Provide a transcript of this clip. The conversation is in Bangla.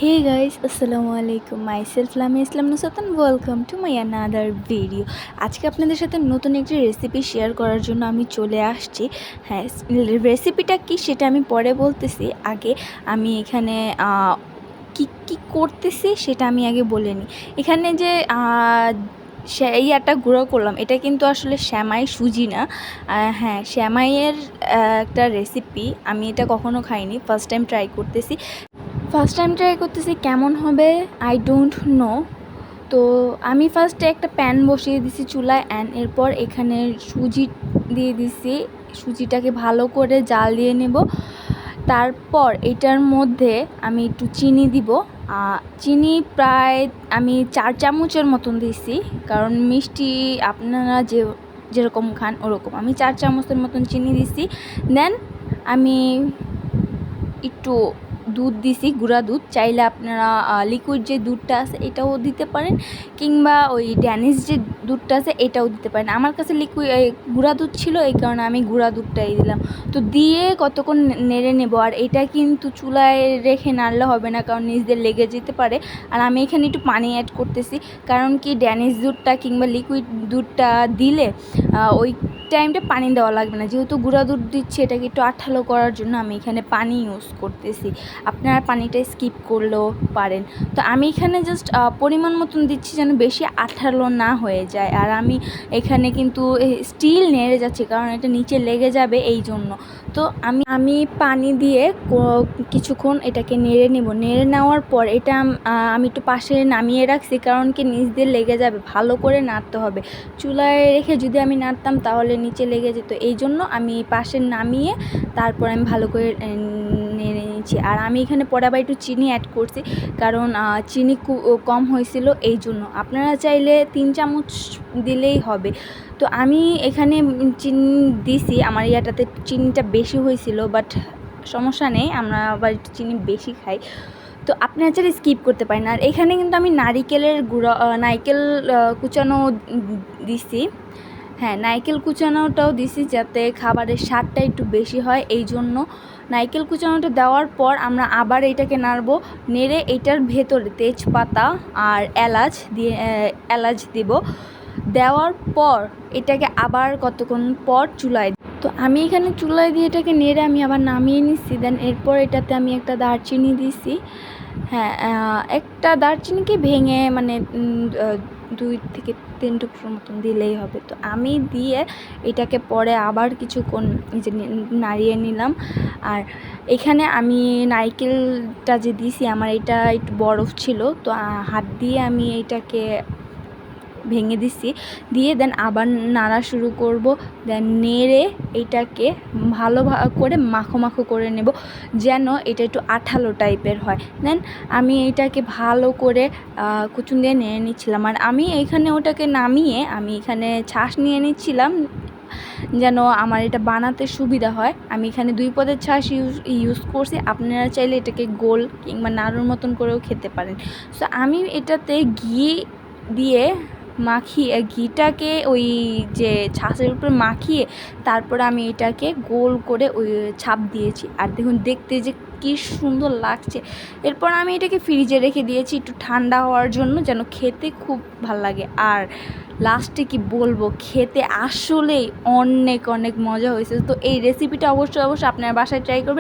Hey guys, আসসালামু আলাইকুম। Myself Lami Islam Nusrat, welcome to my another video. আজকে আপনাদের সাথে নতুন একটি রেসিপি শেয়ার করার জন্য আমি চলে আসছি। হ্যাঁ, রেসিপিটা কি সেটা আমি পরে বলতেছি। আগে আমি এখানে কি করতেছি সেটা আমি আগে বলে নিই। এখানে যে ইয়াটা গুঁড়ো করলাম, এটা কিন্তু আসলে সেমাই, সুজি না। হ্যাঁ, সেমাইয়ের একটা রেসিপি। আমি এটা কখনো খাইনি, ফার্স্ট টাইম ট্রাই করতেছি। কেমন হবে আই ডোন্ট নো। তো আমি ফার্স্টে একটা প্যান বসিয়ে দিছি চুলায়, অ্যান্ড এরপর এখানে সুজি দিয়ে দিছি। সুজিটাকে ভালো করে জাল দিয়ে নেব। তারপর এটার মধ্যে আমি একটু চিনি দিব। চিনি প্রায় আমি 4 চামচের মতন দিছি, কারণ মিষ্টি আপনারা যেরকম খান ওরকম। আমি 4 চামচের মতন চিনি দিছি। দেন আমি একটু দুধ দিছি, গুঁড়া দুধ। চাইলে আপনারা লিকুইড যে দুধটা আছে এটাও দিতে পারেন, কিংবা ওই ড্যানিশ যে দুধটা আছে এটাও দিতে পারেন। আমার কাছে গুঁড়া দুধ ছিল, এই কারণে আমি গুঁড়া দুধটাই দিলাম। তো দিয়ে কতক্ষণ নেড়ে নেব। আর এটা কিন্তু চুলায় রেখে নাড়লে হবে না, কারণ নিচ দিয়ে লেগে যেতে পারে। আর আমি এখানে একটু পানি অ্যাড করতেছি, কারণ কি ড্যানিশ দুধটা কিংবা লিকুইড দুধটা দিলে ওই টাইমটা পানি দেওয়া লাগবে না। যেহেতু গুঁড়া দুধ দিচ্ছি, এটাকে একটু আঠালো করার জন্য আমি এখানে পানি ইউজ করতেছি। আপনারা পানিটা স্কিপ করলেও পারেন। তো আমি এখানে জাস্ট পরিমাণ মতন দিচ্ছি, যেন বেশি আঠালো না হয়ে যায়। আর আমি এখানে কিন্তু স্টিল নেড়ে যাচ্ছি, কারণ এটা নিচে লেগে যাবে এই জন্য। তো আমি পানি দিয়ে কিছুক্ষণ এটাকে নেড়ে নেব। নেড়ে নেওয়ার পর এটা আমি একটু পাশে নামিয়ে রাখছি, কারণ কি নিচ দিয়ে লেগে যাবে। ভালো করে নাড়তে হবে। চুলায় রেখে যদি আমি নাড়তাম তাহলে নিচে লেগে যেত, এই জন্য আমি পাশে নামিয়ে তারপর আমি ভালো করে নেড়ে নিচ্ছি। আর আমি এখানে পরে আবার একটু চিনি অ্যাড করছি, কারণ চিনি কম হয়েছিল এই জন্য। আপনারা চাইলে 3 চামচ দিলেই হবে। তো আমি এখানে চিনি দিছি, আমার ইয়াটাতে চিনিটা বেশি হয়েছিল, বাট সমস্যা নেই, আমরা আবার একটু চিনি বেশি খাই। তো আপনারা চাইলে স্কিপ করতে পারেন। আর এখানে কিন্তু আমি নারিকেল কুচানো দিছি। হ্যাঁ, নারকেল কুচানোটাও দিছি, যাতে খাবারের স্বাদটা একটু বেশি হয়, এই জন্য। নারকেল কুচানোটা দেওয়ার পর আমরা আবার এটাকে নাড়বো। নেড়ে এটার ভেতরে তেজপাতা আর এলাচ দিব। দেওয়ার পর এটাকে আবার কতক্ষণ পর চুলায়। তো আমি এখানে চুলায় দিয়ে এটাকে নেড়ে আমি আবার নামিয়ে নিচ্ছি। দেন এরপর এটাতে আমি একটা দারচিনি দিছি। হ্যাঁ, একটা দারচিনিকে ভেঙে মানে 2 থেকে 3 টুকরোর মতন দিলেই হবে। তো আমি দিয়ে এটাকে পরে আবার কিছুক্ষণ যে নাড়িয়ে নিলাম। আর এখানে আমি নারকেলটা যে দিছি, আমার এটা একটু বরফ ছিল, তো হাত দিয়ে আমি এটাকে ভেঙে দিছি। দিয়ে দেন আবার নাড়া শুরু করব। দেন নেড়ে এইটাকে ভালো করে মাখো করে নেব, যেন এটা একটু আঠালো টাইপের হয়। দেন আমি এইটাকে ভালো করে কুচুন দিয়ে নেড়ে নিচ্ছিলাম। আর আমি এখানে ওটাকে নামিয়ে আমি এখানে ছাঁচ নিয়ে নিচ্ছিলাম, যেন আমার এটা বানাতে সুবিধা হয়। আমি এখানে 2 পদের ছাঁচ ইউজ করছি। আপনারা চাইলে এটাকে গোল কিংবা নাড়ুর মতন করেও খেতে পারেন। সো আমি এটাতে ঘি দিয়ে মাখিয়ে, ঘিটাকে ওই যে ছাঁচের উপরে মাখিয়ে তারপরে আমি এটাকে গোল করে ওই ছাপ দিয়েছি। আর দেখুন দেখতে যে কী সুন্দর লাগছে। এরপর আমি এটাকে ফ্রিজে রেখে দিয়েছি একটু ঠান্ডা হওয়ার জন্য, যেন খেতে খুব ভাল লাগে। আর লাস্টে কি বলবো, খেতে আসলেই অনেক মজা হয়েছে। তো এই রেসিপিটা অবশ্যই আপনার বাসায় ট্রাই করবেন।